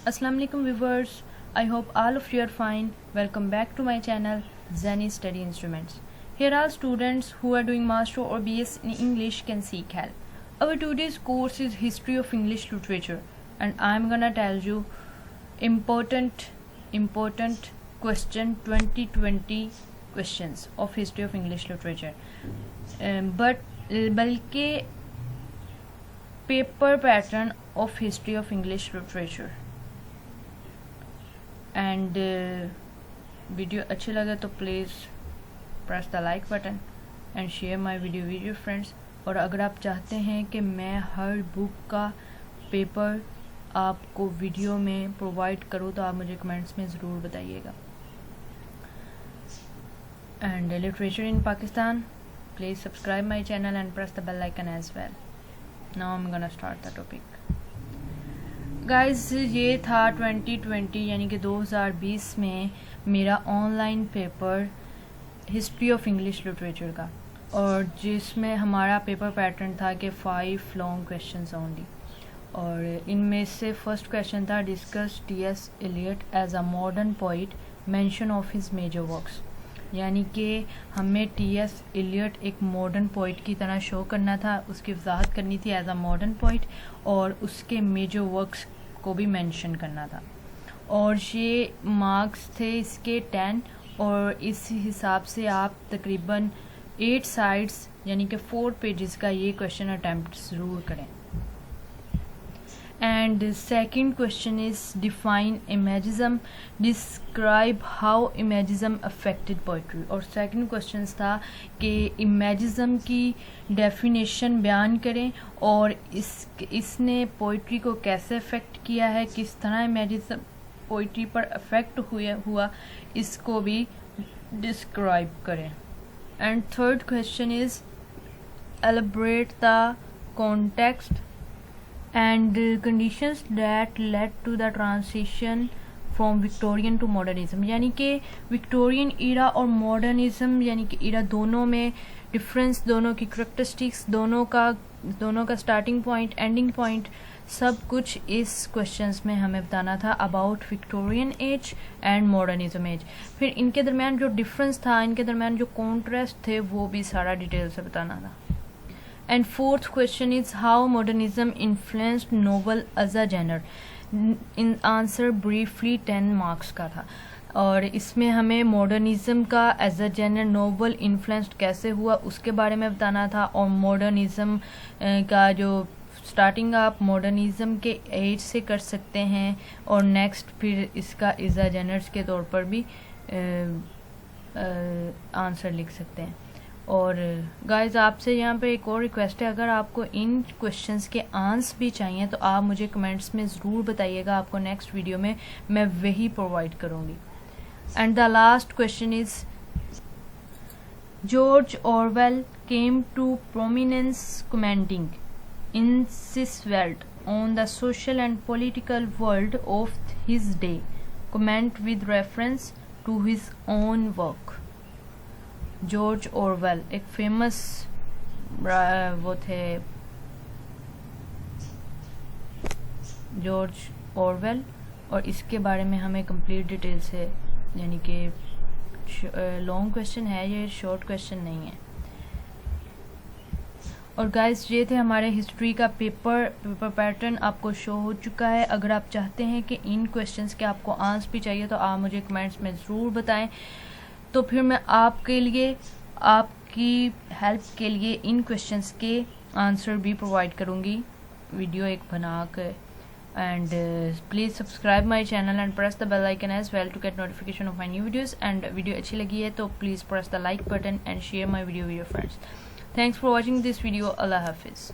Assalamu alaikum viewers. I hope all of you are fine. Welcome back to my channel Zani Study Instruments. Here all students who are doing master or BS in English can seek help. Our today's course is History of English Literature and I'm gonna tell you important question 2020 questions of History of English Literature. बल्कि paper pattern of History of English Literature. And video अच्छी लगे तो please press the like button and share my video with your friends. और अगर आप चाहते हैं कि मैं हर बुक का पेपर आपको वीडियो में प्रोवाइड करूँ तो आप मुझे कमेंट्स में ज़रूर बताइएगा। And literature in Pakistan, please subscribe my channel and press the bell icon as well. Now I am gonna start the topic. Guys, ये था 2020 यानी कि 2020 में मेरा online paper history of English literature का, और जिसमें हमारा पेपर पैटर्न था कि 5 लॉन्ग क्वेश्चंस ओनली। और इनमें से फर्स्ट क्वेश्चन था discuss T S. Eliot as a modern poet, mention of his major works. यानी कि हमें टी.एस. एलियट एक मॉडर्न पोइट की तरह शो करना था, उसकी वजाहत करनी थी एज अ मॉडर्न पोइट, और उसके मेजर वर्क्स को भी मेंशन करना था। और ये मार्क्स थे इसके 10, और इस हिसाब से आप तकरीबन 8 साइड्स यानी कि 4 पेजेस का ये क्वेश्चन अटैम्प्ट ज़रूर करें। And second question is define imagism, describe how imagism affected poetry. और सेकंड क्वेश्चन था कि इमेजिज्म की डेफिनेशन बयान करें और इसने पोइट्री को कैसे अफेक्ट किया है, किस तरह इमेजिज्म पोइट्री पर अफेक्ट हुआ इसको भी डिस्क्राइब करें। And third question is elaborate the context and conditions that led to the transition from Victorian to modernism। यानी कि विक्टोरियन ईरा और मॉडर्निज्म यानी कि ईरा दोनों में डिफरेंस, दोनों की करैक्टरिस्टिक्स, दोनों का स्टार्टिंग पॉइंट, एंडिंग पॉइंट, सब कुछ इस क्वेश्चंस में हमें बताना था about Victorian age and modernism age. फिर इनके दरमियान जो डिफरेंस था, इनके दरमियान जो कॉन्ट्रास्ट थे, वो भी सारा डिटेल से बताना था। And fourth question is how modernism influenced novel as a genre. In answer briefly 10 marks का था, और इसमें हमें मॉडर्निज्म का as a genre novel influenced कैसे हुआ उसके बारे में बताना था, और मॉडर्निज्म का जो स्टार्टिंग आप मॉडर्निज्म के एज से कर सकते हैं, और नेक्स्ट फिर इसका एज अ जेनर्स के तौर पर भी आंसर लिख सकते हैं। और गाइज, आपसे यहाँ पे एक और रिक्वेस्ट है, अगर आपको इन क्वेश्चंस के आंसर भी चाहिए तो आप मुझे कमेंट्स में ज़रूर बताइएगा, आपको नेक्स्ट वीडियो में मैं वही प्रोवाइड करूँगी। And the last question is George Orwell came to prominence commenting in this world on the social and political world of his day, comment with reference to his own work. George Orwell एक famous वो थे, George Orwell, और इसके बारे में हमें complete details है, यानी कि लॉन्ग क्वेश्चन है ये, शॉर्ट क्वेश्चन नहीं है। और गाइस, ये थे हमारे हिस्ट्री का पेपर पैटर्न आपको शो हो चुका है। अगर आप चाहते हैं कि इन क्वेश्चंस के आपको आंसर भी चाहिए तो आप मुझे कमेंट्स में ज़रूर बताएं, तो फिर मैं आपके लिए, आपकी हेल्प के लिए इन क्वेश्चंस के आंसर भी प्रोवाइड करूँगी वीडियो एक बना कर। And please subscribe my channel and press the bell icon as well to get notification of my new videos. And video अच्छी लगी है तो please press the like button and share my video with your friends. Thanks for watching this video. अल्लाह हाफिज़।